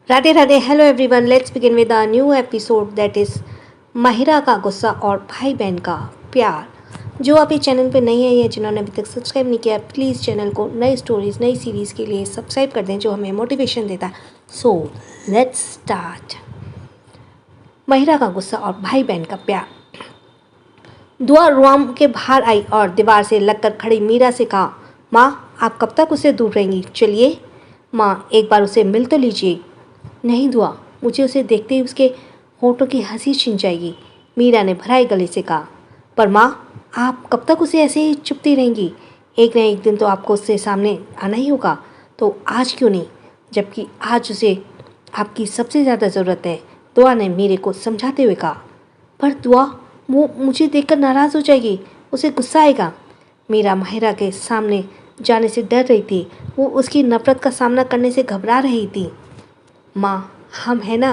Radhe Radhe. Hello everyone, let's begin with a new episode that is Mahira का गुस्सा और भाई बहन का प्यार। जो अभी चैनल पे नई है या जिन्होंने अभी तक सब्सक्राइब नहीं किया, प्लीज़ चैनल को नई स्टोरीज़ नई सीरीज़ के लिए सब्सक्राइब कर दें, जो हमें मोटिवेशन देता है। So let's start. महिरा का गुस्सा और भाई बहन का प्यार। दुआ रूम के बाहर आई और दीवार से लगकर खड़ी मीरा से कहा, माँ आप कब तक उसे दूर रहेंगी? चलिए माँ, एक बार उसे मिल तो लीजिए। नहीं दुआ, मुझे उसे देखते ही उसके होठों की हंसी छिन जाएगी, मीरा ने भराए गले से कहा। पर माँ, आप कब तक उसे ऐसे ही चुपती रहेंगी? एक न एक दिन तो आपको उससे सामने आना ही होगा, तो आज क्यों नहीं, जबकि आज उसे आपकी सबसे ज़्यादा ज़रूरत है, दुआ ने मीरे को समझाते हुए कहा। पर दुआ, वो मुझे देखकर नाराज़ हो जाएगी, उसे गुस्सा आएगा। मीरा माहिरा के सामने जाने से डर रही थी, वो उसकी नफ़रत का सामना करने से घबरा रही थी। माँ, हम हैं ना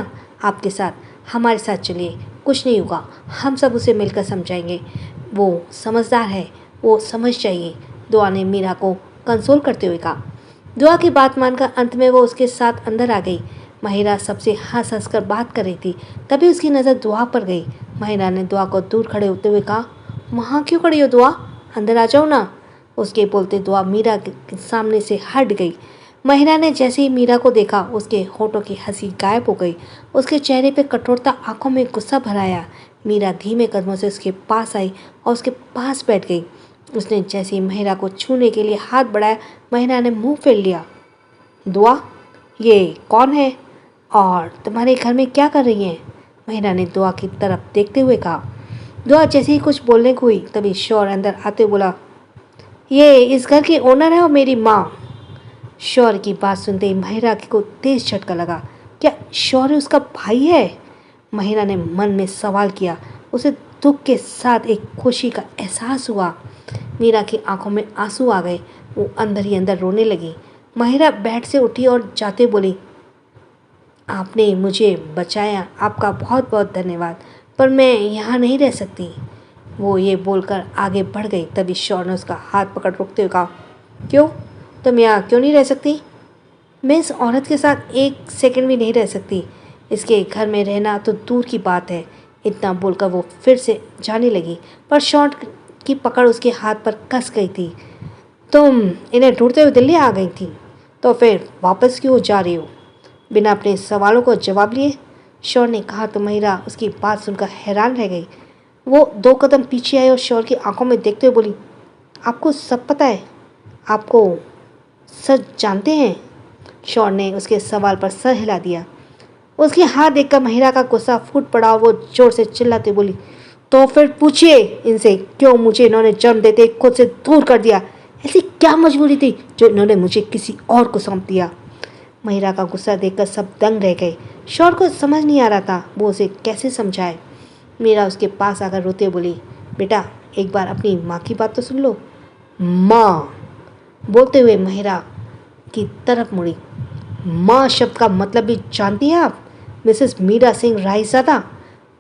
आपके साथ, हमारे साथ चलिए, कुछ नहीं होगा, हम सब उसे मिलकर समझाएंगे, वो समझदार है, वो समझ जाएगी, दुआ ने मीरा को कंसोल करते हुए कहा। दुआ की बात मानकर अंत में वो उसके साथ अंदर आ गई। महिरा सबसे हंस हंस कर बात कर रही थी, तभी उसकी नज़र दुआ पर गई। महिरा ने दुआ को दूर खड़े होते हुए कहा, वहाँ क्यों खड़ी हो दुआ, अंदर आ जाओ ना। उसके बोलते दुआ मीरा के सामने से हट गई। महिरा ने जैसे ही मीरा को देखा, उसके होठों की हंसी गायब हो गई, उसके चेहरे पे कठोरता, आंखों में गुस्सा भराया। मीरा धीमे कदमों से उसके पास आई और उसके पास बैठ गई। उसने जैसे ही महिरा को छूने के लिए हाथ बढ़ाया, महिरा ने मुंह फेर लिया। दुआ, ये कौन है और तुम्हारे घर में क्या कर रही हैं? महिरा ने दुआ की तरफ देखते हुए कहा। दुआ जैसे ही कुछ बोलने को हुई, तभी शौर अंदर आते हुए बोला, ये इस घर की ओनर है और मेरी माँ। शौर्य की बात सुनते ही महिरा को तेज झटका लगा। क्या शौर्य उसका भाई है? महिरा ने मन में सवाल किया। उसे दुख के साथ एक खुशी का एहसास हुआ। मीरा की आंखों में आंसू आ गए, वो अंदर ही अंदर रोने लगी। महिरा बेड से उठी और जाते बोली, आपने मुझे बचाया, आपका बहुत बहुत धन्यवाद, पर मैं यहाँ नहीं रह सकती। वो ये बोलकर आगे बढ़ गई, तभी शौर्य ने उसका हाथ पकड़ रोकते हुए कहा, क्यों, तुम यहाँ क्यों नहीं रह सकती? मैं इस औरत के साथ एक सेकंड भी नहीं रह सकती, इसके घर में रहना तो दूर की बात है। इतना बोलकर वो फिर से जाने लगी, पर शॉर्ट की पकड़ उसके हाथ पर कस गई थी। तुम इन्हें ढूंढते हुए दिल्ली आ गई थी, तो फिर वापस क्यों जा रही हो? बिना अपने सवालों को जवाब लिए शौर ने कहा। तो महिरा उसकी बात सुनकर हैरान रह गई। वो 2 कदम पीछे आई और शौर की आंखों में देखते हुए बोली, आपको सब पता है, आपको सच जानते हैं? शौर ने उसके सवाल पर सर हिला दिया। उसके हाथ देखकर महिरा का गुस्सा फूट पड़ा और वो जोर से चिल्लाते बोली, तो फिर पूछिए इनसे, क्यों मुझे इन्होंने जन्म देते खुद से दूर कर दिया? ऐसी क्या मजबूरी थी जो इन्होंने मुझे किसी और को सौंप दिया? महिरा का गुस्सा देखकर सब दंग रह गए। शौर को समझ नहीं आ रहा था वो उसे कैसे समझाए। मीरा उसके पास आकर रोते बोली, बेटा एक बार अपनी माँ की बात तो सुन लो। माँ बोलते हुए महिरा की तरफ मुड़ी। माँ शब्द का मतलब भी जानती हैं आप, मिसेस मीरा सिंह रायज़ादा?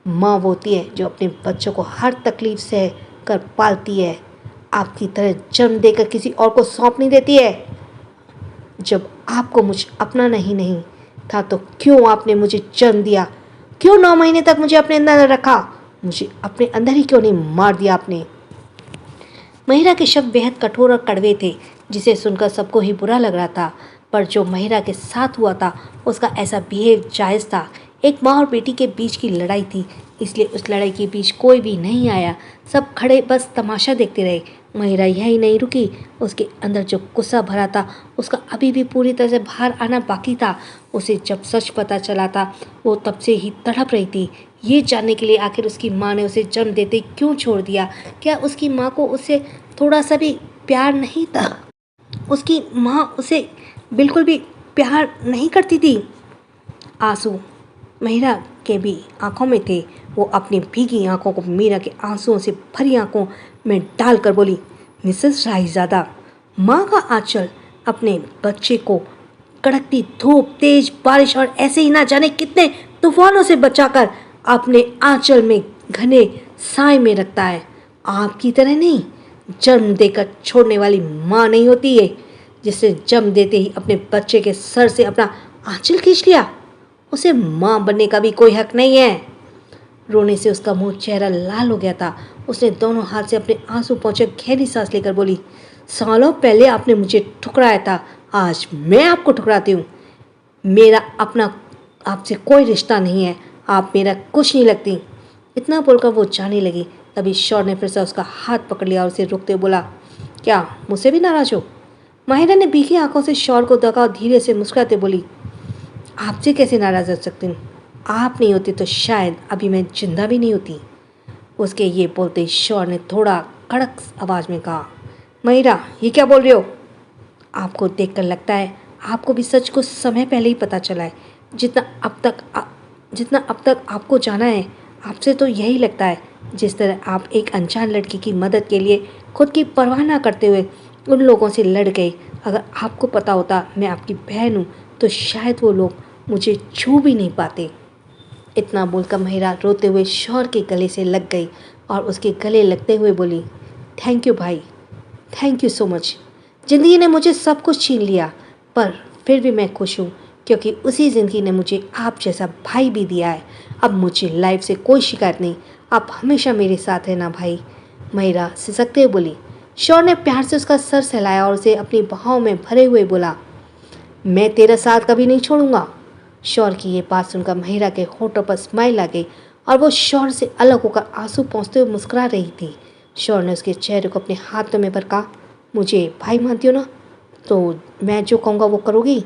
माँ वो होती है जो अपने बच्चों को हर तकलीफ सह कर पालती है, आपकी तरह जन्म देकर किसी और को सौंप नहीं देती है। जब आपको मुझ अपना नहीं था तो क्यों आपने मुझे जन्म दिया? क्यों 9 महीने तक मुझे अपने अंदर रखा? मुझे अपने अंदर ही क्यों नहीं मार दिया आपने? महिरा के शब्द बेहद कठोर और कड़वे थे, जिसे सुनकर सबको ही बुरा लग रहा था, पर जो महिरा के साथ हुआ था उसका ऐसा बिहेव जायज़ था। एक माँ और बेटी के बीच की लड़ाई थी, इसलिए उस लड़ाई के बीच कोई भी नहीं आया, सब खड़े बस तमाशा देखते रहे। महिरा यही नहीं रुकी, उसके अंदर जो गुस्सा भरा था उसका अभी भी पूरी तरह से बाहर आना बाकी था। उसे जब सच पता चला था वो तब से ही तड़प रही थी, ये जानने के लिए आखिर उसकी माँ ने उसे जन्म देते क्यों छोड़ दिया। क्या उसकी माँ को उससे थोड़ा सा भी प्यार नहीं था? उसकी माँ उसे बिल्कुल भी प्यार नहीं करती थी। आंसू महिरा के भी आंखों में थे। वो अपनी भीगी आंखों को मीरा के आंसुओं से भरी आंखों में डालकर बोली, मिसेस रायज़ादा, माँ का आंचल अपने बच्चे को कड़कती धूप, तेज बारिश और ऐसे ही ना जाने कितने तूफानों से बचाकर अपने आंचल में घने साए में रखता है। आपकी तरह नहीं, जन्म देकर छोड़ने वाली माँ नहीं होती है, जिससे जन्म देते ही अपने बच्चे के सर से अपना आंचल खींच लिया। उसे माँ बनने का भी कोई हक नहीं है। रोने से उसका मुंह चेहरा लाल हो गया था। उसने दोनों हाथ से अपने आंसू पोंछे गहरी सांस लेकर बोली, सालों पहले आपने मुझे ठुकराया था, आज मैं आपको ठुकराती हूँ। मेरा अपना आपसे कोई रिश्ता नहीं है, आप मेरा कुछ नहीं लगती। इतना बोलकर वो जाने लगी। तभी शौर ने फिर से उसका हाथ पकड़ लिया और उसे रोकते हुए बोला, क्या मुझसे भी नाराज हो? माहिरा ने भीगी आंखों से शौर को देखा और धीरे से मुस्कुराते बोली, आपसे कैसे नाराज हो सकती हूँ? आप नहीं होती तो शायद अभी मैं जिंदा भी नहीं होती। उसके ये बोलते ही शौर ने थोड़ा कड़क आवाज़ में कहा, माहिरा ये क्या बोल रही हो? आपको देखकर लगता है आपको भी सच को समय पहले ही पता चला है। जितना अब तक आपको जाना है, आपसे तो यही लगता है। जिस तरह आप एक अनजान लड़की की मदद के लिए खुद की परवाह ना करते हुए उन लोगों से लड़ गए, अगर आपको पता होता मैं आपकी बहन हूँ तो शायद वो लोग मुझे छू भी नहीं पाते। इतना बोलकर महिरा रोते हुए शौर के गले से लग गई और उसके गले लगते हुए बोली, थैंक यू भाई, थैंक यू सो मच। ज़िंदगी ने मुझे सब कुछ छीन लिया, पर फिर भी मैं खुश हूँ क्योंकि उसी ज़िंदगी ने मुझे आप जैसा भाई भी दिया है। अब मुझे लाइफ से कोई शिकायत नहीं, आप हमेशा मेरे साथ रहना भाई। महिरा सिसकते हुए बोली। शौर ने प्यार से उसका सर सहलाया और उसे अपनी बाहों में भरे हुए बोला, मैं तेरा साथ कभी नहीं छोड़ूंगा। शौर की ये बात सुनकर महिरा के होठों पर स्माइल आ गई और वो शौर से अलग होकर आंसू पोंछते हुए मुस्कुरा रही थी। शौर ने उसके चेहरे को अपने हाथों में भर कहा, मुझे भाई मानती हो ना, तो मैं जो कहूँगा वो करोगी?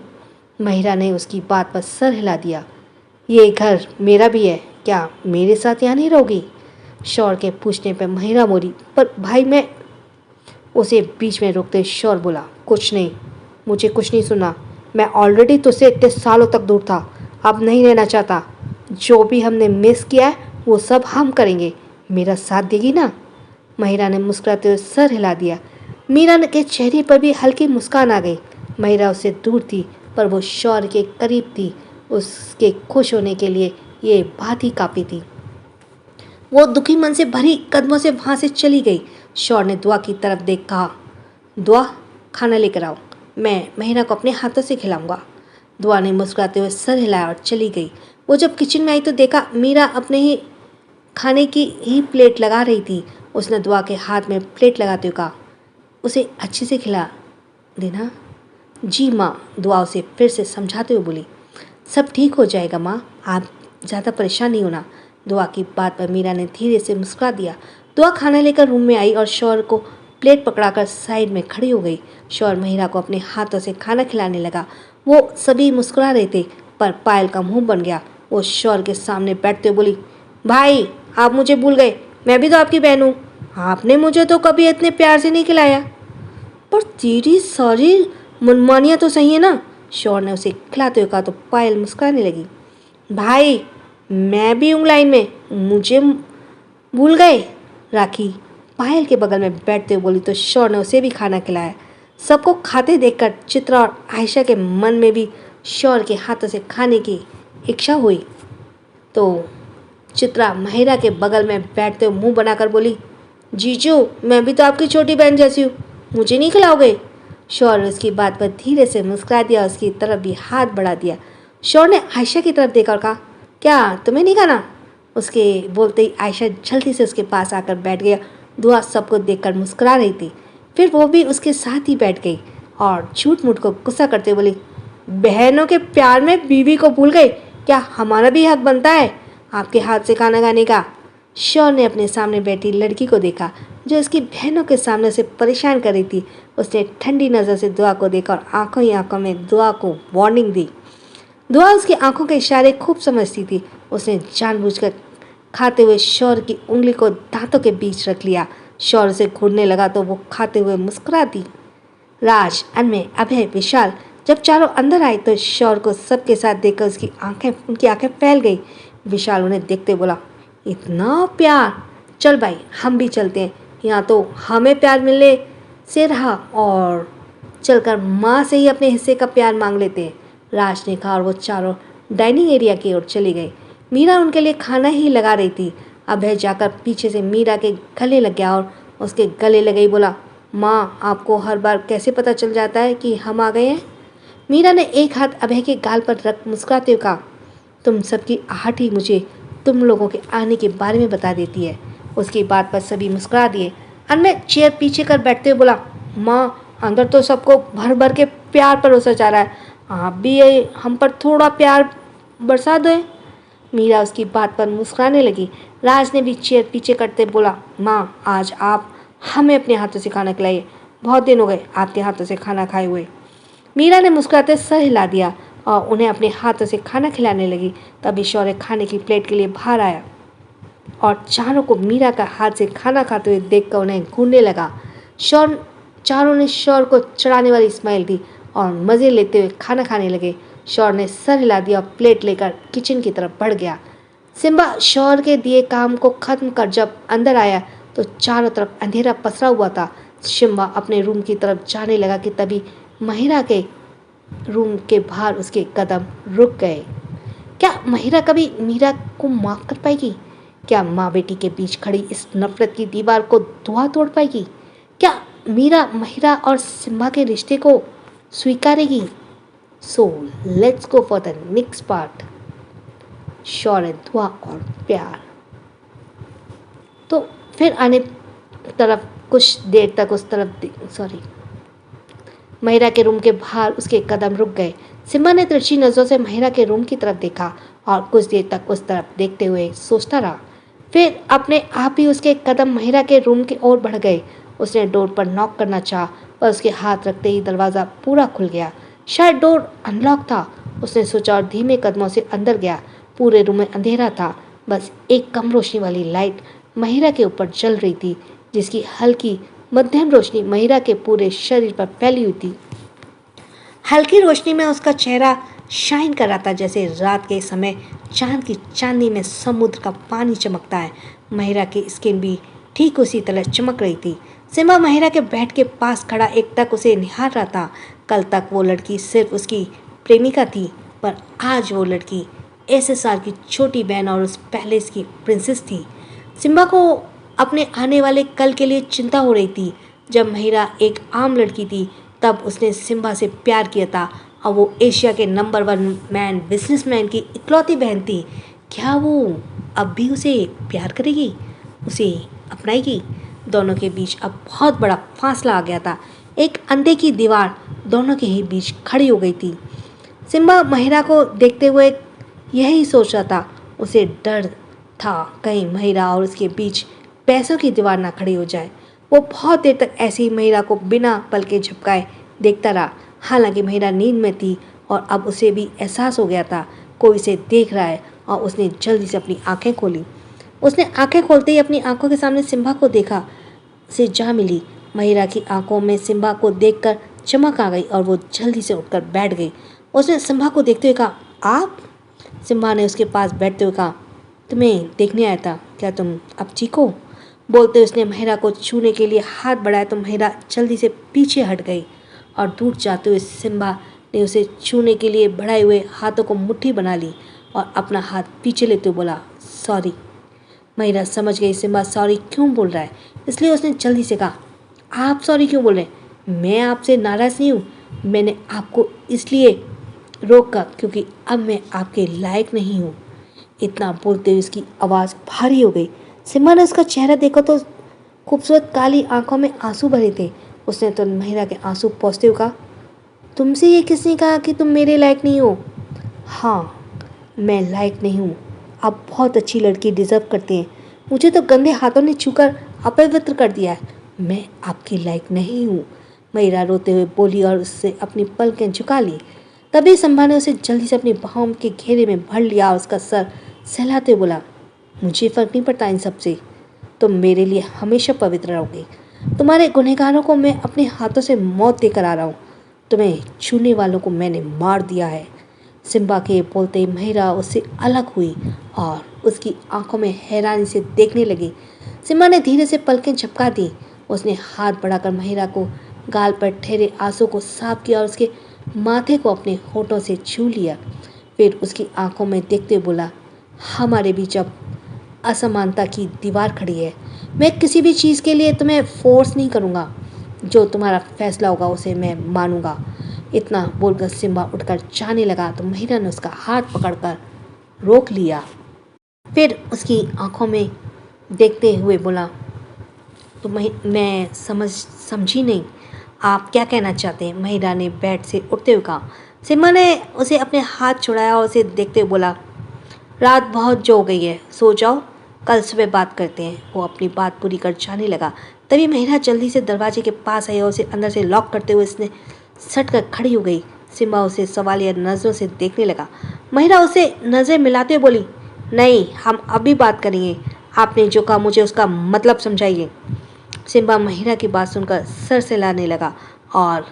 महिरा ने उसकी बात पर सर हिला दिया। ये घर मेरा भी है, क्या मेरे साथ यहाँ नहीं रहोगी? शौर के पूछने पर महिरा बोली, पर भाई मैं। उसे बीच में रोकते शौर बोला, कुछ नहीं, मुझे कुछ नहीं सुना। मैं ऑलरेडी तुझसे इतने सालों तक दूर था, अब नहीं रहना चाहता। जो भी हमने मिस किया है वो सब हम करेंगे, मेरा साथ देगी ना? महिरा ने मुस्कुराते हुए सर हिला दिया। मीरा के चेहरे पर भी हल्की मुस्कान आ गई। महिरा उससे दूर थी पर वो शौर के करीब थी। उसके खुश होने के लिए ये बात ही काफ़ी थी। वो दुखी मन से भरी कदमों से वहाँ से चली गई। शौर ने दुआ की तरफ देख कहा, दुआ खाना लेकर आओ, मैं महिरा को अपने हाथों से खिलाऊंगा। दुआ ने मुस्कुराते हुए सर हिलाया और चली गई। वो जब किचन में आई तो देखा मीरा अपने ही खाने की ही प्लेट लगा रही थी। उसने दुआ के हाथ में प्लेट लगाते हुए कहा, उसे अच्छे से खिला देना। जी माँ, दुआ उसे फिर से समझाते हुए बोली, सब ठीक हो जाएगा माँ, आप ज़्यादा परेशान नहीं होना। दुआ की बात पर मीरा ने धीरे से मुस्कुरा दिया। दुआ खाना लेकर रूम में आई और शौर को प्लेट पकड़ाकर साइड में खड़ी हो गई। शौर महिरा को अपने हाथों से खाना खिलाने लगा। वो सभी मुस्कुरा रहे थे पर पायल का मुंह बन गया। वो शौर के सामने बैठते हुए बोली, भाई आप मुझे भूल गए, मैं भी तो आपकी बहन हूँ, आपने मुझे तो कभी इतने प्यार से नहीं खिलाया। पर तेरी सारी मनमानियाँ तो सही है ना? शौर ने उसे खिलाते हुए कहा तो पायल मुस्कुराने लगी। भाई मैं भी हूँ लाइन में, मुझे भूल गए? राखी पायल के बगल में बैठते हुए बोली तो शौर ने उसे भी खाना खिलाया। सबको खाते देखकर चित्रा और आयशा के मन में भी शौर के हाथों से खाने की इच्छा हुई। तो चित्रा महिरा के बगल में बैठते हुए मुंह बनाकर बोली, जीजू मैं भी तो आपकी छोटी बहन जैसी हूँ, मुझे नहीं खिलाओगे? शौर ने उसकी बात पर धीरे से मुस्कुरा दिया और उसकी तरफ भी हाथ बढ़ा दिया। शौर ने आयशा की तरफ देखा और कहा, क्या तुम्हें नहीं खाना? उसके बोलते ही आयशा जल्दी से उसके पास आकर बैठ गया। दुआ सबको देखकर मुस्कुरा रही थी। फिर वो भी उसके साथ ही बैठ गई और झूठ मूठ को गुस्सा करते बोली, बहनों के प्यार में बीवी को भूल गई, क्या हमारा भी हक बनता है आपके हाथ से खाना खाने का? शौर ने अपने सामने बैठी लड़की को देखा जो उसकी बहनों के सामने से परेशान कर रही थी। उसने ठंडी नज़र से दुआ को देखा और आंखों ही आंखों में दुआ को वार्निंग दी। दुआ उसकी आंखों के इशारे खूब समझती थी। उसने जानबूझकर खाते हुए शौर की उंगली को दांतों के बीच रख लिया। शौर से घूरने लगा तो वो खाते हुए मुस्कुरा दी। राज, अनमय, अभय, विशाल जब चारों अंदर आए तो शौर को सबके साथ देखकर उनकी आंखें फैल गई। विशाल उन्हें देखते बोला, इतना प्यार, चल भाई हम भी चलते हैं, यहाँ तो हमें प्यार मिलने से रहा और चलकर माँ से ही अपने हिस्से का प्यार मांग लेते हैं। राज ने कहा और वो चारों डाइनिंग एरिया की ओर चली गई। मीरा उनके लिए खाना ही लगा रही थी। अभय जाकर पीछे से मीरा के गले लग गया और उसके गले लगे ही बोला, माँ आपको हर बार कैसे पता चल जाता है कि हम आ गए हैं? मीरा ने एक हाथ अभय के गाल पर रख मुस्कुराते हुए कहा, तुम सबकी आहट ही मुझे तुम लोगों के आने के बारे में बता देती है। उसकी बात पर सभी मुस्कुरा दिए। अनमय चेयर पीछे कर बैठते हुए बोला, माँ अंदर तो सबको भर भर के प्यार परोसा जा रहा है, आप भी ये हम पर थोड़ा प्यार बरसा दो। मीरा उसकी बात पर मुस्कुराने लगी। राज ने भी चेयर पीछे करते बोला, माँ आज आप हमें अपने हाथों से खाना खिलाइए, बहुत दिन हो गए आपके हाथों से खाना खाए हुए। मीरा ने मुस्कुराते सर हिला दिया और उन्हें अपने हाथों से खाना खिलाने लगी। तभी शौर्य खाने की प्लेट के लिए बाहर आया और चारों को मीरा का हाथ से खाना खाते हुए देखकर उन्हें घूरने लगा। चारों ने शौर्य को चढ़ाने वाली स्माइल दी और मज़े लेते हुए खाना खाने लगे। शौर्य ने सर हिला दिया और प्लेट लेकर किचन की तरफ बढ़ गया। सिम्बा शौर्य के दिए काम को खत्म कर जब अंदर आया तो चारों तरफ अंधेरा पसरा हुआ था। सिम्बा अपने रूम की तरफ जाने लगा कि तभी महिरा के रूम के बाहर उसके कदम रुक गए। क्या महिरा कभी मीरा को माफ कर पाएगी? क्या माँ बेटी के बीच खड़ी इस नफरत की दीवार को धुआं तोड़ पाएगी? क्या मीरा महिरा और सिम्बा के रिश्ते को स्वीकारेगी? So let's go for the next part, Shaurya Dua और प्यार। तो फिर आने तरफ कुछ देर तक उस तरफ महिरा के रूम के बाहर उसके कदम रुक गए। सिम्बा ने तिरछी नजरों से महिरा के रूम की तरफ देखा और कुछ देर तक उस तरफ देखते हुए सोचता रहा। फिर अपने आप ही उसके कदम महिरा के रूम की ओर बढ़ गए। उसने डोर पर नॉक करना चाहा पर उसके हाथ रखते ही दरवाज़ा पूरा खुल गया। शायद डोर अनलॉक था। उसने सोचा और धीमे कदमों से अंदर गया। पूरे रूम में अंधेरा था, बस एक कम रोशनी वाली लाइट महिरा के ऊपर जल रही थी, जिसकी हल्की मध्यम रोशनी महिरा के पूरे शरीर पर फैली हुई थी। हल्की रोशनी में उसका चेहरा शाइन कर रहा था, जैसे रात के समय चांद की चांदनी में समुद्र का पानी चमकता है। महिरा की स्किन भी ठीक उसी तरह चमक रही थी। सिम्बा महिरा के बेड के पास खड़ा एकटक उसे निहार रहा था। कल तक वो लड़की सिर्फ उसकी प्रेमिका थी, पर आज वो लड़की एसएसआर की छोटी बहन और उस पैलेस की प्रिंसेस थी। सिम्बा को अपने आने वाले कल के लिए चिंता हो रही थी। जब महिरा एक आम लड़की थी तब उसने सिम्बा से प्यार किया था और वो एशिया के नंबर 1 बिजनेसमैन की इकलौती बहन थी। क्या वो अब भी उसे प्यार करेगी, उसे अपनाएगी? दोनों के बीच अब बहुत बड़ा फासला आ गया था। एक अंधे की दीवार दोनों के ही बीच खड़ी हो गई थी। सिम्बा महिरा को देखते हुए यही सोच रहा था। उसे डर था कहीं महिरा और उसके बीच पैसों की दीवार ना खड़ी हो जाए। वो बहुत देर तक ऐसी ही महिरा को बिना पल के झपकाए देखता रहा। हालांकि महिरा नींद में थी और अब उसे भी एहसास हो गया था कोई उसे देख रहा है और उसने जल्दी से अपनी आंखें खोली। उसने आंखें खोलते ही अपनी आंखों के सामने सिम्बा को देखा, से जा मिली। महिरा की आंखों में सिम्बा को देखकर चमक आ गई और वो जल्दी से उठकर बैठ गई। उसने सिम्बा को देखते हुए कहा, आप? सिम्बा ने उसके पास बैठते हुए कहा, तुम्हें देखने आया था, क्या तुम अब ठीक हो? बोलते उसने महिरा को छूने के लिए हाथ बढ़ाया तो महिरा जल्दी से पीछे हट गई और दूर जाते हुए सिम्बा ने उसे छूने के लिए बढ़ाए हुए हाथों को मुट्ठी बना ली और अपना हाथ पीछे लेते हुए बोला, सॉरी। महिरा समझ गई सिम्बा सॉरी क्यों बोल रहा है, इसलिए उसने जल्दी से कहा, आप सॉरी क्यों बोल रहे हैं? मैं आपसे नाराज़ नहीं हूँ। मैंने आपको इसलिए रोका क्योंकि अब मैं आपके लायक नहीं हूँ। इतना बोलते हुए उसकी आवाज़ भारी हो गई। सिम्बा ने उसका चेहरा देखा तो खूबसूरत काली आंखों में आंसू भरे थे। उसने तो महिरा के आंसू पोंछते हुए कहा, तुमसे ये किसने कहा कि तुम मेरे लायक नहीं हो? हाँ, मैं लायक नहीं हूँ। आप बहुत अच्छी लड़की डिज़र्व करते हैं। मुझे तो गंदे हाथों ने छूकर अपवित्र कर दिया है। मैं आपके लायक नहीं हूँ। महिरा रोते हुए बोली और उससे अपनी पलकें झुका ली। तभी सिम्बा ने उसे जल्दी से अपनी बाहों के घेरे में भर लिया और उसका सर सहलाते हुए बोला, मुझे फ़र्क नहीं पड़ता इन सब से। तुम मेरे लिए हमेशा पवित्र रहोगे। तुम्हारे गुनहगारों को मैं अपने हाथों से मौत देकर आ रहा हूँ। तुम्हें छूने वालों को मैंने मार दिया है। सिम्बा के बोलते ही महिरा उससे अलग हुई और उसकी आंखों में हैरानी से देखने लगी। सिम्बा ने धीरे से पलकें झपका दी। उसने हाथ बढ़ाकर महिरा को गाल पर ठहरे आंसू को साफ किया और उसके माथे को अपने होठों से छू लिया। फिर उसकी आंखों में देखते बोला, हमारे बीच अब असमानता की दीवार खड़ी है। मैं किसी भी चीज़ के लिए तुम्हें फोर्स नहीं करूँगा। जो तुम्हारा फैसला होगा उसे मैं मानूंगा। इतना बोलकर सिम्बा उठकर जाने लगा तो महिरा ने उसका हाथ पकड़कर रोक लिया। फिर उसकी आंखों में देखते हुए बोला, तो मैं समझी नहीं, आप क्या कहना चाहते हैं? महिरा ने बेड से उठते हुए कहा। सिम्बा ने उसे अपने हाथ छुड़ाया और उसे देखते हुए बोला, रात बहुत जो हो गई है, सो जाओ, कल सुबह बात करते हैं। वो अपनी बात पूरी कर जाने लगा। तभी महिरा जल्दी से दरवाजे के पास आई और उसे अंदर से लॉक करते हुए उसने सट कर खड़ी हो गई। सिम्बा उसे सवालिया नज़रों से देखने लगा। महिरा उसे नज़रें मिलाते हुए बोली, नहीं, हम अभी बात करेंगे। आपने जो कहा मुझे उसका मतलब समझाइए। सिम्बा महिरा की बात सुनकर सर से लाने लगा और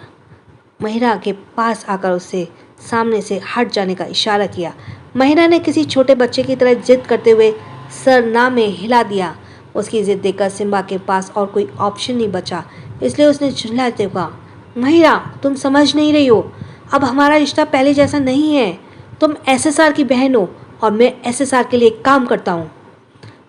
महिरा के पास आकर उससे सामने से हट जाने का इशारा किया। महिरा ने किसी छोटे बच्चे की तरह जिद करते हुए सर ना में हिला दिया। उसकी जिद देखकर सिम्बा के पास और कोई ऑप्शन नहीं बचा, इसलिए उसने झुंझलाते हुए कहा, महिरा, तुम समझ नहीं रही हो। अब हमारा रिश्ता पहले जैसा नहीं है। तुम एसएसआर की बहन हो और मैं एसएसआर के लिए काम करता हूँ।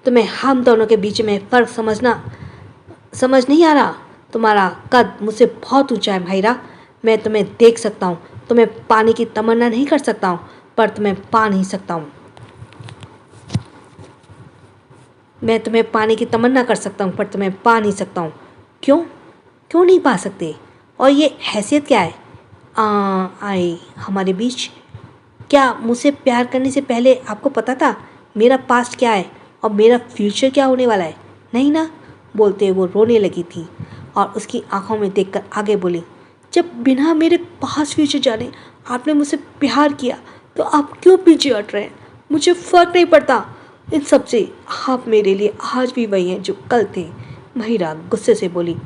तुम्हें हम दोनों के बीच में फ़र्क समझ नहीं आ रहा। तुम्हारा कद मुझसे बहुत ऊंचा है महिरा। मैं तुम्हें देख सकता हूँ, तुम्हें पाने की तमन्ना नहीं कर सकता हूँ, पर तुम्हें पा नहीं सकता हूँ। मैं तुम्हें पाने की तमन्ना कर सकता हूँ, पर तुम्हें पा नहीं सकता हूँ। क्यों क्यों नहीं पा सकते? और ये हैसियत क्या है आई हमारे बीच? क्या मुझसे प्यार करने से पहले आपको पता था मेरा पास्ट क्या है और मेरा फ्यूचर क्या होने वाला है? नहीं ना? बोलते हुए वो रोने लगी थी और उसकी आंखों में देखकर आगे बोली, जब बिना मेरे पास्ट फ्यूचर जाने आपने मुझसे प्यार किया तो आप क्यों पीछे हट रहे हैं? मुझे फ़र्क नहीं पड़ता इन सब से। आप मेरे लिए आज भी वही हैं जो कल थे। महिरा गुस्से से बोली।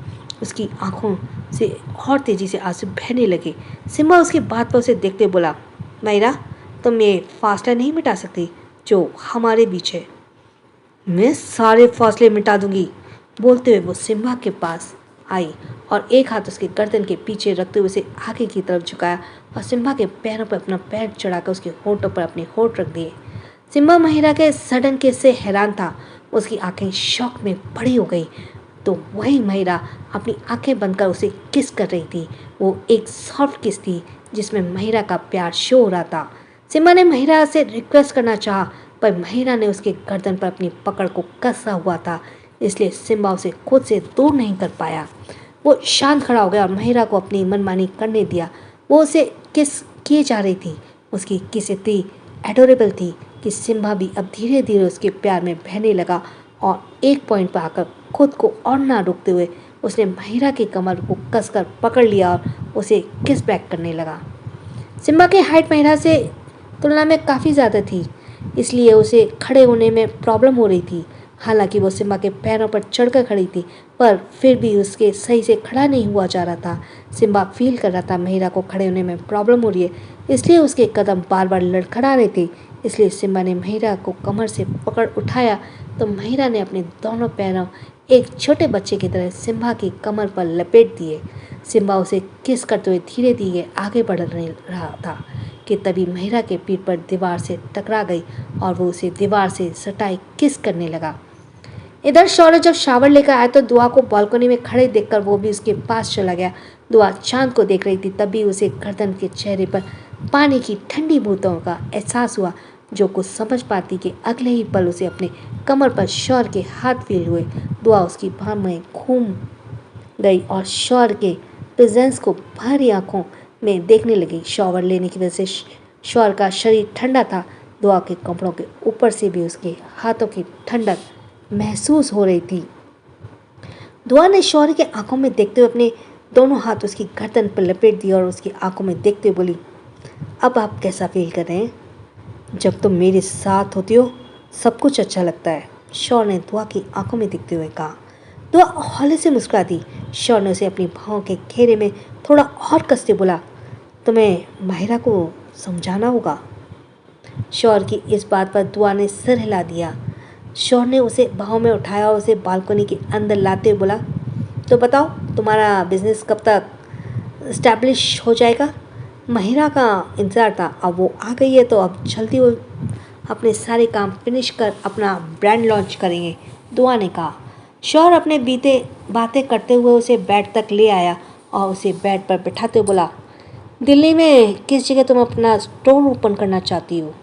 उसकी आंखों से और तेज़ी से आंसू बहने लगे। सिम्बा उसकी बात पर उसे देखते बोला, महिरा, तुम ये फासला नहीं मिटा सकती जो हमारे बीच है। मैं सारे फासले मिटा दूंगी। बोलते हुए वो सिम्बा के पास आई और एक हाथ उसके गर्दन के पीछे रखते हुए उसे आगे की तरफ झुकाया और सिम्बा के पैरों पर अपना पैर चढ़ाकर उसके होठों पर अपने होठ रख दिए। सिम्बा महिरा के सडन किस से हैरान था। उसकी आंखें शॉक में बड़ी हो गई तो वही महिरा अपनी आंखें बंद कर उसे किस कर रही थी। वो एक सॉफ्ट किस थी जिसमें महिरा का प्यार शो हो रहा था। सिम्बा ने महिरा से रिक्वेस्ट करना चाहा, पर महिरा ने उसके गर्दन पर अपनी पकड़ को कसा हुआ था, इसलिए सिम्बा उसे खुद से दूर नहीं कर पाया। वो शांत खड़ा हो गया और महिरा को अपनी मनमानी करने दिया। वो उसे किस किए जा रही थी। उसकी किस इतनी एडोरेबल थी कि सिम्बा भी अब धीरे धीरे उसके प्यार में बहने लगा और एक पॉइंट पर आकर खुद को और ना रोकते हुए उसने महिरा की कमर को कसकर पकड़ लिया और उसे किस बैक करने लगा। सिम्बा की हाइट महिरा से तुलना में काफ़ी ज़्यादा थी, इसलिए उसे खड़े होने में प्रॉब्लम हो रही थी। हालांकि वो सिम्बा के पैरों पर चढ़कर खड़ी थी, पर फिर भी उसके सही से खड़ा नहीं हुआ जा रहा था। सिम्बा फील कर रहा था महिरा को खड़े होने में प्रॉब्लम हो रही है, इसलिए उसके कदम बार बार लड़खड़ा रहे थे। इसलिए सिम्बा ने महिरा को कमर से पकड़ उठाया तो महिरा ने अपने दोनों पैरों एक छोटे बच्चे की तरह सिम्बा की कमर पर लपेट दिए। सिम्बा उसे किस करते हुए धीरे धीरे आगे बढ़ रहा था कि तभी महिरा के पीठ पर दीवार से टकरा गई और वो उसे दीवार से सटाई किस करने लगा। इधर शौर्य जब शावर लेकर आया तो दुआ को बालकनी में खड़े देखकर वो भी उसके पास चला गया। दुआ चांद को देख रही थी, तभी उसे गर्दन के चेहरे पर पानी की ठंडी बूंदों का एहसास हुआ, जो कुछ समझ पाती कि अगले ही पल उसे अपने कमर पर शौर्य के हाथ फील हुए। दुआ उसकी बाह में घूम गई और शौर्य के प्रेजेंस को भारी आंखों में देखने लगी। शॉवर लेने की वजह से शौर्य का शरीर ठंडा था। दुआ के कपड़ों के ऊपर से भी उसके हाथों की ठंडक महसूस हो रही थी। दुआ ने शौर्य के आंखों में देखते हुए अपने दोनों हाथ उसकी गर्दन पर लपेट दिए और उसकी आंखों में देखते हुए बोली, अब आप कैसा फील कर रहे हैं? जब तुम मेरे साथ होती हो सब कुछ अच्छा लगता है, शौर्य ने दुआ की आंखों में देखते हुए कहा। दुआ हौले से मुस्कुरा दी। शौर्य ने उसे अपनी बाहों के घेरे में थोड़ा और कसते बोला, तुम्हें माहिरा को समझाना होगा। शौर्य की इस बात पर दुआ ने सिर हिला दिया। शौर्य ने उसे बाहों में उठाया और उसे बालकनी के अंदर लाते हुए बोला, तो बताओ तुम्हारा बिजनेस कब तक इस्टेब्लिश हो जाएगा? महिरा का इंतज़ार था, अब वो आ गई है तो अब जल्दी वो अपने सारे काम फिनिश कर अपना ब्रांड लॉन्च करेंगे, दुआ ने कहा। शौर्य अपने बीते बातें करते हुए उसे बेड तक ले आया और उसे बेड पर बिठाते बोला, दिल्ली में किस जगह तुम अपना स्टोर ओपन करना चाहती हो?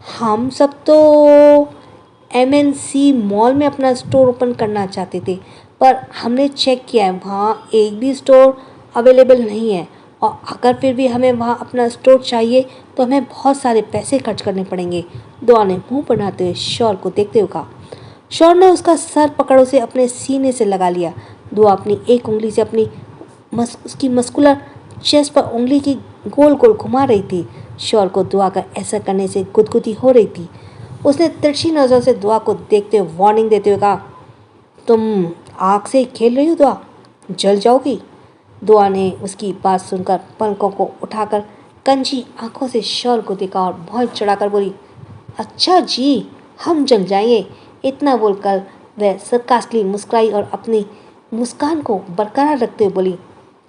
हम सब तो एमएनसी मॉल में अपना स्टोर ओपन करना चाहते थे, पर हमने चेक किया है वहाँ एक भी स्टोर अवेलेबल नहीं है, और अगर फिर भी हमें वहाँ अपना स्टोर चाहिए तो हमें बहुत सारे पैसे खर्च करने पड़ेंगे। दुआ ने मुंह बनाते हुए शौर को देखते हुए कहा। शौर ने उसका सर पकड़ उसे अपने सीने से लगा लिया। दुआ अपनी एक उंगली से अपनी उसकी मस्कुलर चेस्ट पर उंगली की गोल गोल घुमा रही थी। शौर को दुआ का ऐसा करने से गुदगुदी हो रही थी। उसने तिरछी नज़र से दुआ को देखते हुए वार्निंग देते हुए कहा, तुम आग से खेल रही हो दुआ, जल जाओगी। दुआ ने उसकी बात सुनकर पलकों को उठाकर कंजी आंखों से शौर को देखा और बहुत चढ़ाकर बोली, अच्छा जी, हम जल जाएंगे। इतना बोलकर वह सरकास्टली मुस्कुराई और अपनी मुस्कान को बरकरार रखते हुए बोली,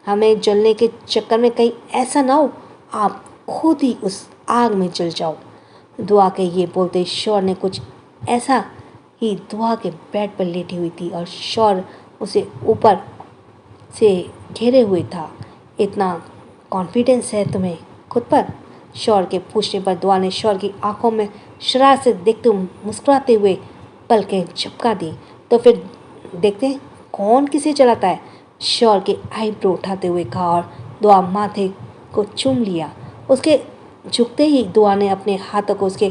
हमें जलने के चक्कर में कहीं ऐसा ना हो आप खुद ही उस आग में जल जाओ। दुआ के ये बोलते शौर ने कुछ ऐसा ही दुआ के बेड पर लेटी हुई थी और शौर उसे ऊपर से घेरे हुए था। इतना कॉन्फिडेंस है तुम्हें खुद पर? शौर के पूछने पर दुआ ने शौर की आंखों में शरारत से देखते हुए मुस्कुराते हुए पलकें झपका दी। तो फिर देखते हैं कौन किसे जलाता है। शौर के आईब्रो उठाते हुए कहा और दुआ माथे को चूम लिया। उसके झुकते ही दुआ ने अपने हाथों को उसके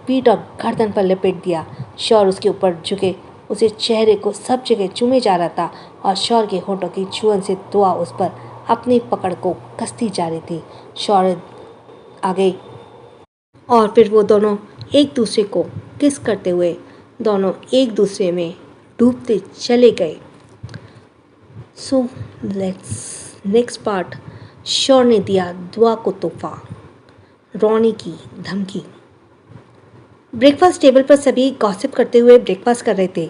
पीठ और गर्दन पर लपेट दिया। शौर उसके ऊपर झुके उसे चेहरे को सब जगह चूमे जा रहा था और शौर के होठों की छुअन से दुआ उस पर अपनी पकड़ को कसती जा रही थी। शौर आ गई और फिर वो दोनों एक दूसरे को किस करते हुए दोनों एक दूसरे में डूबते चले गए। So let's next part. Shaur ने दिया दुआ को तोहफा, रोनी की धमकी। ब्रेकफास्ट टेबल पर सभी गॉसिप करते हुए ब्रेकफास्ट कर रहे थे।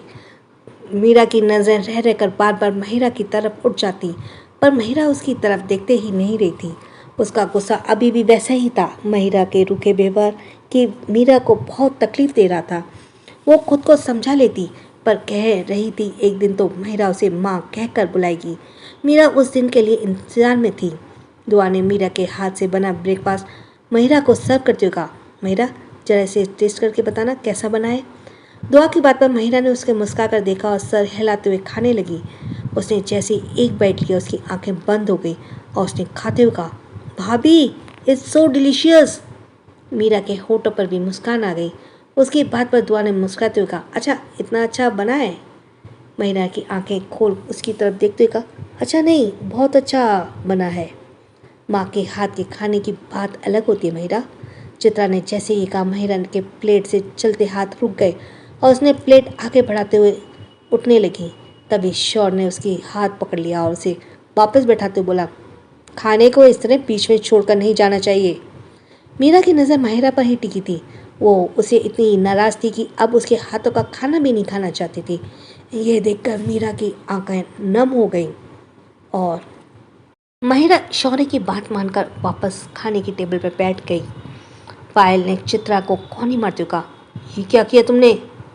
मीरा की नज़र रह रहकर बार बार महिरा की तरफ उठ जाती, पर महिरा उसकी तरफ देखते ही नहीं रही थी। उसका गुस्सा अभी भी वैसा ही था। महिरा के रूखे व्यवहार कि मीरा को बहुत तकलीफ दे रहा था। वो खुद को समझा लेती, पर कह रही थी एक दिन तो महिरा उसे माँ कहकर बुलाएगी। मीरा उस दिन के लिए इंतजार में थी। दुआ ने मीरा के हाथ से बना ब्रेकफास्ट महिरा को सर्व करते हुए कहा, महिरा जरा इसे टेस्ट करके बताना कैसा बना है। दुआ की बात पर महिरा ने उसके मुस्कुरा कर देखा और सर हिलाते हुए खाने लगी। उसने जैसे एक बाइट लिया उसकी आंखें बंद हो गई और उसने खाते हुए कहा, भाभी इट्स सो डिलीशियस। मीरा के होठों पर भी मुस्कान आ गई। उसकी बात पर दुआ ने मुस्कुराते हुए कहा, अच्छा इतना अच्छा बना है। महिरा की आंखें खोल उसकी तरफ देखते हुए कहा, अच्छा नहीं बहुत अच्छा बना है। माँ के हाथ के खाने की बात अलग होती है महिरा। चित्रा ने जैसे ही कहा महिरा के प्लेट से चलते हाथ रुक गए और उसने प्लेट आगे बढ़ाते हुए उठने लगी। तभी शौर ने उसकी हाथ पकड़ लिया और उसे वापस बैठाते हुए बोला, खाने को इस तरह बीच में छोड़कर नहीं जाना चाहिए। मीरा की नज़र महिरा पर ही टिकी थी। वो उसे इतनी नाराज़ थी कि अब उसके हाथों का खाना भी नहीं खाना चाहती थी। ये देखकर मीरा की आंखें नम हो गईं और महिरा शौर्य की बात मानकर वापस खाने की टेबल पर बैठ गई। पायल ने चित्रा को कौनी मारते हुए कहा, ये क्या किया तुमने?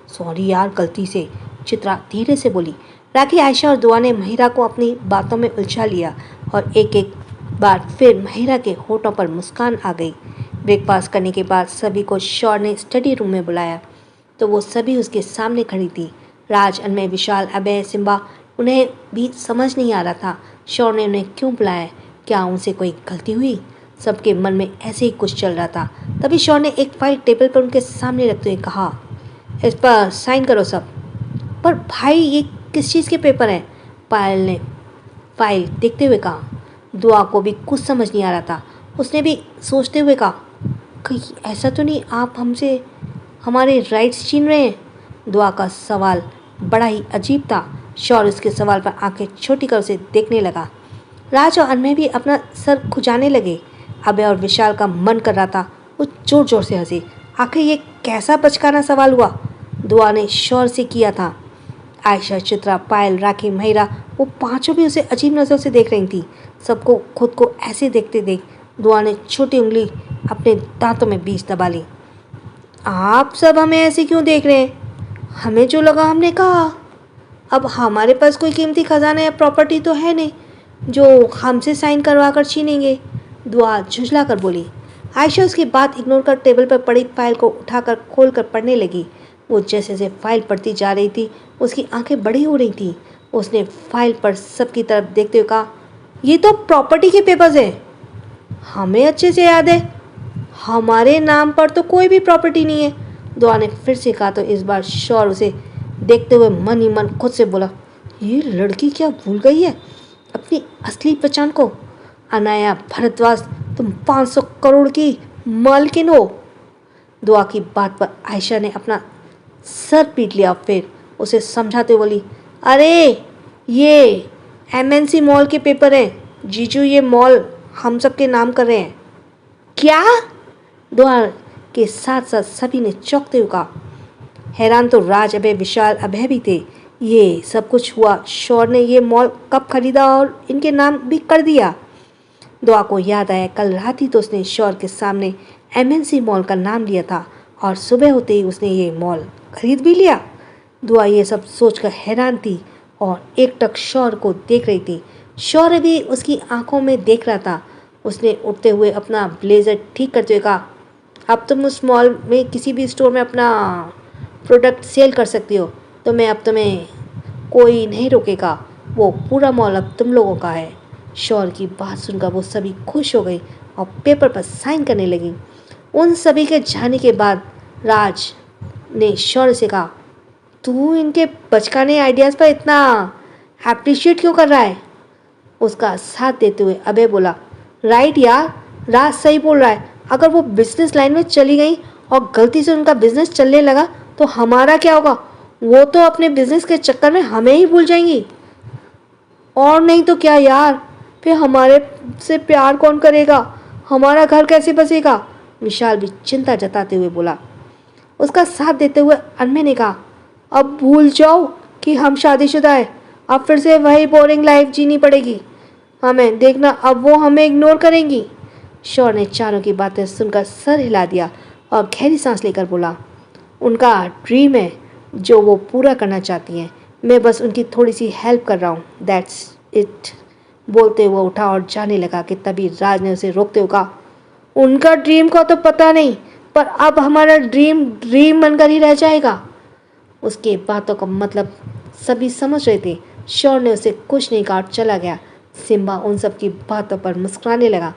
सॉरी यार गलती से, चित्रा धीरे से बोली। राखी, आयशा और दुआ ने महिरा को अपनी बातों में उलझा लिया और एक एक बार फिर महिरा के होठों पर मुस्कान आ गई। ब्रेकफास्ट करने के बाद सभी को शौर ने स्टडी रूम में बुलाया तो वो सभी उसके सामने खड़ी थी। राज, अनमय, विशाल, अभय, सिम्बा, उन्हें भी समझ नहीं आ रहा था शौर ने उन्हें क्यों बुलाया। क्या उनसे कोई गलती हुई? सबके मन में ऐसे ही कुछ चल रहा था। तभी शौर ने एक फाइल टेबल पर उनके सामने रखते हुए कहा, इस पर साइन करो सब। पर भाई ये किस चीज़ के पेपर हैं? पायल ने फाइल देखते हुए कहा। दुआ को भी कुछ समझ नहीं आ रहा था। उसने भी सोचते हुए कहा, कहीं ऐसा तो नहीं आप हमसे हमारे राइट्स छीन रहे हैं? दुआ का सवाल बड़ा ही अजीब था। शौर उसके सवाल पर आंखें छोटी कर उसे देखने लगा। राज और अनमय भी अपना सर खुजाने लगे। अभय और विशाल का मन कर रहा था वो जोर जोर से हंसे। आखिर ये कैसा बचकाना सवाल हुआ? दुआ ने शौर से किया था। आयशा, चित्रा, पायल, राखी, महिरा वो पांचों भी उसे अजीब नज़र से देख रही थी। सबको खुद को ऐसे देखते देख दुआ ने छोटी उंगली अपने दांतों में बीच दबा ली। आप सब हमें ऐसे क्यों देख रहे हैं? हमें जो लगा हमने कहा। अब हमारे पास कोई कीमती खजाना या प्रॉपर्टी तो है नहीं जो हमसे साइन करवा कर छीनेंगे। दुआ झुंझला कर बोली। आयशा उसकी बात इग्नोर कर टेबल पर पड़ी फाइल को उठाकर खोलकर पढ़ने लगी। वो जैसे जैसे फाइल पढ़ती जा रही थी उसकी आंखें बड़ी हो रही थीं। उसने फाइल पर सबकी तरफ देखते हुए कहा, ये तो प्रॉपर्टी के पेपर्स हैं। हमें अच्छे से याद है, हमारे नाम पर तो कोई भी प्रॉपर्टी नहीं है। दुआ ने फिर से कहा तो इस बार शौर उसे देखते हुए मन ही मन खुद से बोला, ये लड़की क्या भूल गई है अपनी असली पहचान को। अनाया भारद्वाज, तुम 500 करोड़ की मालकिन हो। दुआ की बात पर आयशा ने अपना सर पीट लिया। फिर उसे समझाते हुए बोली, अरे ये एमएनसी मॉल के पेपर हैं जीजू, ये मॉल हम सबके नाम कर रहे हैं। क्या? दुआ के साथ साथ सभी ने चौंकते हुए कहा। हैरान तो राज, अभय, विशाल, अभय भी थे। ये सब कुछ हुआ, शौर ने ये मॉल कब खरीदा और इनके नाम भी कर दिया। दुआ को याद आया कल रात ही तो उसने शौर के सामने एमएनसी मॉल का नाम लिया था और सुबह होते ही उसने ये मॉल खरीद भी लिया। दुआ ये सब सोचकर हैरान थी और एकटक शौर को देख रही थी। शौर भी उसकी आंखों में देख रहा था। उसने उठते हुए अपना ब्लेजर ठीक करते हुए कहा, अब तुम उस मॉल में किसी भी स्टोर में अपना प्रोडक्ट सेल कर सकती हो, तो मैं अब तुम्हें कोई नहीं रोकेगा। वो पूरा मॉल अब तुम लोगों का है। शौर की बात सुनकर वो सभी खुश हो गई और पेपर पर साइन करने लगी। उन सभी के जाने के बाद राज ने शौर से कहा, तू इनके बचकाने आइडियाज़ पर इतना अप्रिशिएट क्यों कर रहा है? उसका साथ देते हुए अभय बोला, राइट यार, राज सही बोल रहा है। अगर वो बिजनेस लाइन में चली गई और गलती से उनका बिजनेस चलने लगा तो हमारा क्या होगा? वो तो अपने बिजनेस के चक्कर में हमें ही भूल जाएंगी। और नहीं तो क्या यार, फिर हमारे से प्यार कौन करेगा? हमारा घर कैसे बसेगा? विशाल भी चिंता जताते हुए बोला। उसका साथ देते हुए अनमे ने कहा, अब भूल जाओ कि हम शादीशुदा है। अब फिर से वही बोरिंग लाइफ जीनी पड़ेगी हमें। देखना अब वो हमें इग्नोर करेंगी। शौर ने चारों की बातें सुनकर सर हिला दिया और गहरी सांस लेकर बोला, उनका ड्रीम है जो वो पूरा करना चाहती हैं। मैं बस उनकी थोड़ी सी हेल्प कर रहा हूँ, दैट्स इट। बोलते हुए उठा और जाने लगा कि तभी राज ने उसे रोकते हुए कहा, उनका ड्रीम का तो पता नहीं, पर अब हमारा ड्रीम ड्रीम बनकर ही रह जाएगा। उसके बातों का मतलब सभी समझ रहे थे। शौर ने उसे कुछ नहीं कहा और चला गया। सिम्बा उन सब की बातों पर मुस्कुराने लगा।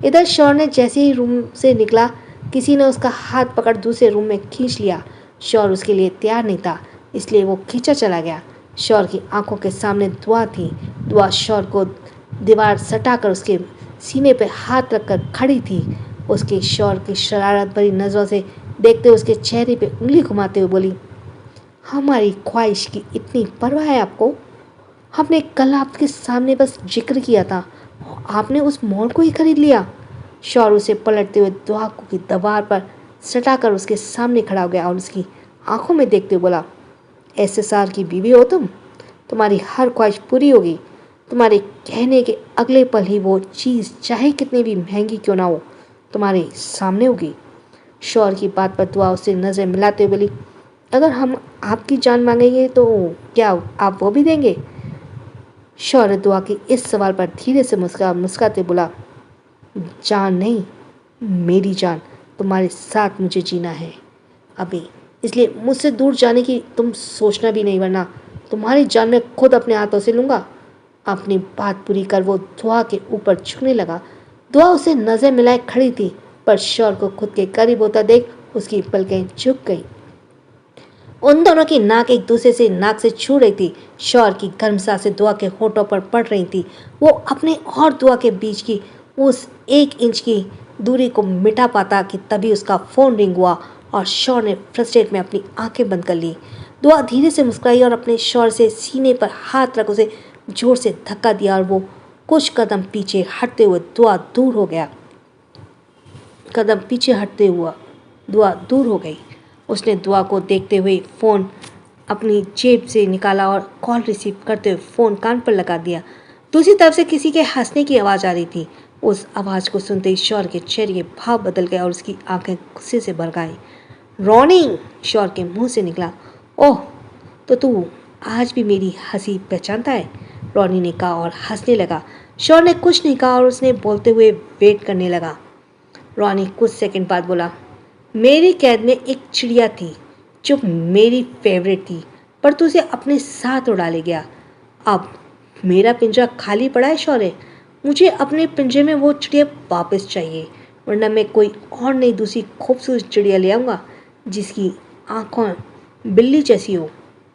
इधर शौर ने जैसे ही रूम से निकला, किसी ने उसका हाथ पकड़ दूसरे रूम में खींच लिया। शौर उसके लिए तैयार नहीं था, इसलिए वो खींचा चला गया। शौर की आंखों के सामने दुआ थी। दुआ शौर को दीवार सटाकर उसके सीने पर हाथ रखकर खड़ी थी। उसके शौर की शरारत भरी नज़रों से देखते हुए उसके चेहरे पे उंगली घुमाते हुए बोली, हमारी ख्वाहिश की इतनी परवाह है आपको? हमने कल आपके सामने बस जिक्र किया था, आपने उस मॉल को ही खरीद लिया। शौर उसे पलटते हुए दुआ को की दीवार पर सटाकर उसके सामने खड़ा हो गया और उसकी आंखों में देखते हुए बोला, एसएसआर की बीवी हो तुम, तुम्हारी हर ख्वाहिश पूरी होगी। तुम्हारे कहने के अगले पल ही वो चीज़ चाहे कितनी भी महंगी क्यों ना हो तुम्हारे सामने होगी। शौर की बात पर दुआ उससे नज़र मिलाते हुए बोली, अगर हम आपकी जान मांगेंगे तो क्या आप वो भी देंगे? शौर ने दुआ के इस सवाल पर धीरे से मुस्कुराते बोला, जान नहीं, मेरी जान, तुम्हारे साथ मुझे जीना है अभी, इसलिए मुझसे दूर जाने की तुम सोचना भी नहीं, वरना तुम्हारी जान मैं खुद अपने हाथों से लूँगा। अपनी बात पूरी कर वो दुआ के ऊपर झुकने लगा। दुआ उसे नज़र मिलाए खड़ी थी, पर शौर को खुद के करीब होता देख उसकी पलकें झुक गई। उन दोनों की नाक एक दूसरे से नाक से छू रही थी। शौर की गर्म सांसें दुआ के होठों पर पड़ रही थी। वो अपने और दुआ के बीच की उस 1 इंच की दूरी को मिटा पाता कि तभी उसका फ़ोन रिंग हुआ और शौर ने फ्रस्ट्रेट में अपनी आंखें बंद कर ली। दुआ धीरे से मुस्कुराई और अपने शौर से सीने पर हाथ रख उसे जोर से धक्का दिया और वो कुछ कदम पीछे हटते हुए दुआ दूर हो गया। कदम पीछे हटते हुआ दुआ दूर हो गई। उसने दुआ को देखते हुए फ़ोन अपनी जेब से निकाला और कॉल रिसीव करते हुए फ़ोन कान पर लगा दिया। दूसरी तरफ से किसी के हंसने की आवाज़ आ रही थी। उस आवाज़ को सुनते ही शौर के चेहरे के भाव बदल गए और उसकी आंखें गुस्से से भर गईं। रोनी, शौर के मुंह से निकला। ओह, तो तू आज भी मेरी हंसी पहचानता है? रोनी ने कहा और हंसने लगा। शौर ने कुछ नहीं कहा और उसने बोलते हुए वेट करने लगा। रॉनी कुछ सेकंड बाद बोला, मेरी कैद में एक चिड़िया थी जो मेरी फेवरेट थी, पर तू उसे अपने साथ उड़ा ले गया। अब मेरा पिंजरा खाली पड़ा है शौर्य, मुझे अपने पिंजरे में वो चिड़िया वापस चाहिए, वरना मैं कोई और नई दूसरी खूबसूरत चिड़िया ले आऊँगा जिसकी आँखों बिल्ली जैसी हो।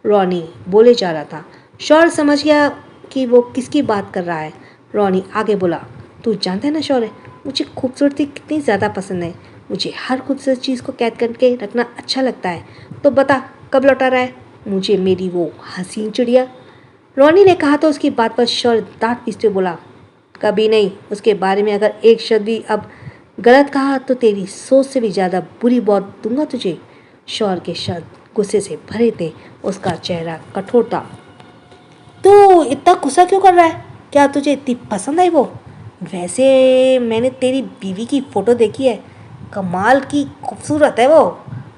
रॉनी बोले जा रहा था। शौर्य समझ गया कि वो किसकी बात कर रहा है। रॉनी आगे बोला, तू जानता है ना शौर्य, मुझे खूबसूरती कितनी ज़्यादा पसंद है। मुझे हर खूबसूरत चीज़ को कैद करके रखना अच्छा लगता है। तो बता कब लौटा रहा है मुझे मेरी वो हसीन चिड़िया। रॉनी ने कहा तो उसकी बात पर शौर्य दांत पीसते बोला, कभी नहीं। उसके बारे में अगर एक शब्द भी अब गलत कहा तो तेरी सोच से भी ज़्यादा बुरी मौत दूंगा तुझे। शौर्य के शब्द गुस्से से भरे थे, उसका चेहरा कठोर था। तू इतना गुस्सा क्यों कर रहा है? क्या तुझे इतनी पसंद आई वो? वैसे मैंने तेरी बीवी की फ़ोटो देखी है, कमाल की खूबसूरत है वो।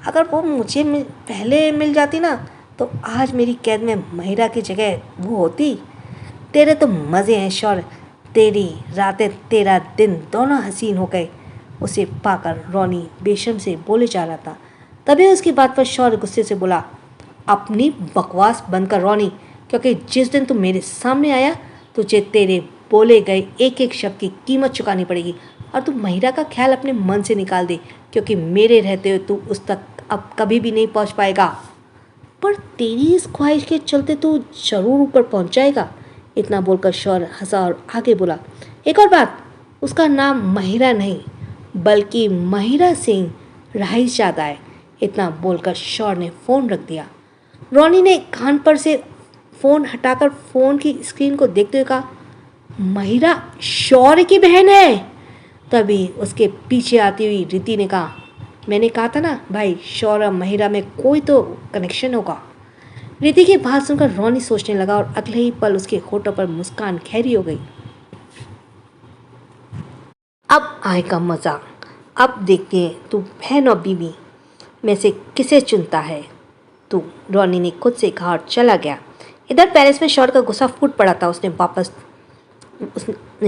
अगर वो मुझे पहले मिल जाती ना तो आज मेरी कैद में महिरा की जगह वो होती। तेरे तो मज़े हैं शौर्य, तेरी रातें तेरा दिन दोनों हसीन हो गए। उसे पाकर रॉनी बेशर्म से बोले जा रहा था। तभी उसकी बात पर शौर्य गुस्से से बोला, अपनी बकवास बंद कर रॉनी, क्योंकि जिस दिन तू मेरे सामने आया तुझे तेरे बोले गए एक एक शब्द की कीमत चुकानी पड़ेगी। और तू महिरा का ख्याल अपने मन से निकाल दे, क्योंकि मेरे रहते हुए तू उस तक अब कभी भी नहीं पहुंच पाएगा। पर तेरी इस ख्वाहिश के चलते तू जरूर ऊपर पहुंच जाएगा। इतना बोलकर शौर्य हंसा और आगे बोला, एक और बात, उसका नाम महिरा नहीं बल्कि महिरा सिंह रईसजादा है। इतना बोलकर शौर्य ने फ़ोन रख दिया। रॉनी ने कान पर से फ़ोन हटाकर फ़ोन की स्क्रीन को देखते हुए कहा, महिरा शौर्य की बहन है। तभी उसके पीछे आती हुई रिति ने कहा, मैंने कहा था ना भाई, शौर्य महिरा में कोई तो कनेक्शन होगा। रिति की बात सुनकर रॉनी सोचने लगा और अगले ही पल उसके होठों पर मुस्कान खैरी हो गई। अब आएगा मज़ा। अब देखते हैं तू बहन और बीवी में से किसे चुनता है तू। रॉनी ने खुद से कहा और चला गया। इधर पेरिस में शौर्य का गुस्सा फूट पड़ा था। उसने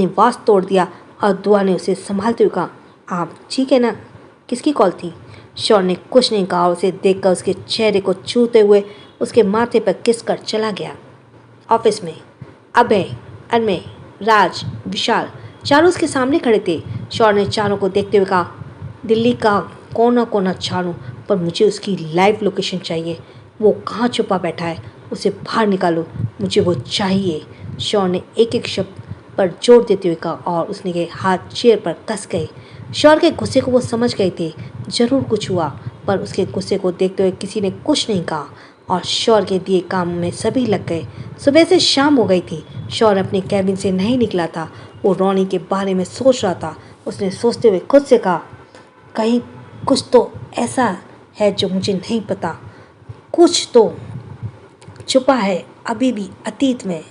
वास तोड़ दिया और दुआ ने उसे संभालते हुए कहा, आप ठीक है ना? किसकी कॉल थी? शौर्य ने कुछ नहीं कहा और उसे देखकर उसके चेहरे को छूते हुए उसके माथे पर किस कर चला गया। ऑफिस में अभय, अनमय, राज, विशाल चारों उसके सामने खड़े थे। शौर्य ने चारों को देखते हुए कहा, दिल्ली का कोना कोना छानूं, पर मुझे उसकी लाइव लोकेशन चाहिए। वो कहाँ छुपा बैठा है, उसे बाहर निकालो, मुझे वो चाहिए। शौर्य ने एक एक शब्द पर जोर देते हुए कहा और उसने के हाथ चेयर पर कस गए। शौर्य के गुस्से को वो समझ गए थे, जरूर कुछ हुआ, पर उसके गुस्से को देखते हुए किसी ने कुछ नहीं कहा और शौर्य के दिए काम में सभी लग गए। सुबह से शाम हो गई थी। शौर्य अपने कैबिन से नहीं निकला था। वो रॉनी के बारे में सोच रहा था। उसने सोचते हुए खुद से कहा, कहीं कुछ तो ऐसा है जो मुझे नहीं पता, कुछ तो छुपा है अभी भी अतीत में।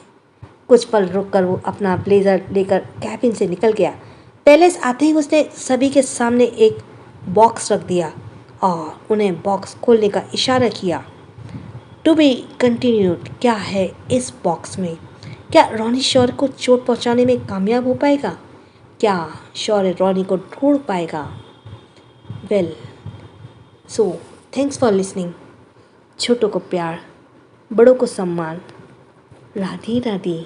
कुछ पल रुककर वो अपना ब्लेजर लेकर कैबिन से निकल गया। पैलेस आते ही उसने सभी के सामने एक बॉक्स रख दिया और उन्हें बॉक्स खोलने का इशारा किया। To be continued. क्या है इस बॉक्स में? क्या रॉनी शौर्य को चोट पहुंचाने में कामयाब हो पाएगा? क्या शौर्य रॉनी को ढूंढ पाएगा? Well, so thanks for listening. छोटों को प्यार, बड़ों को सम्मान। राधे राधे।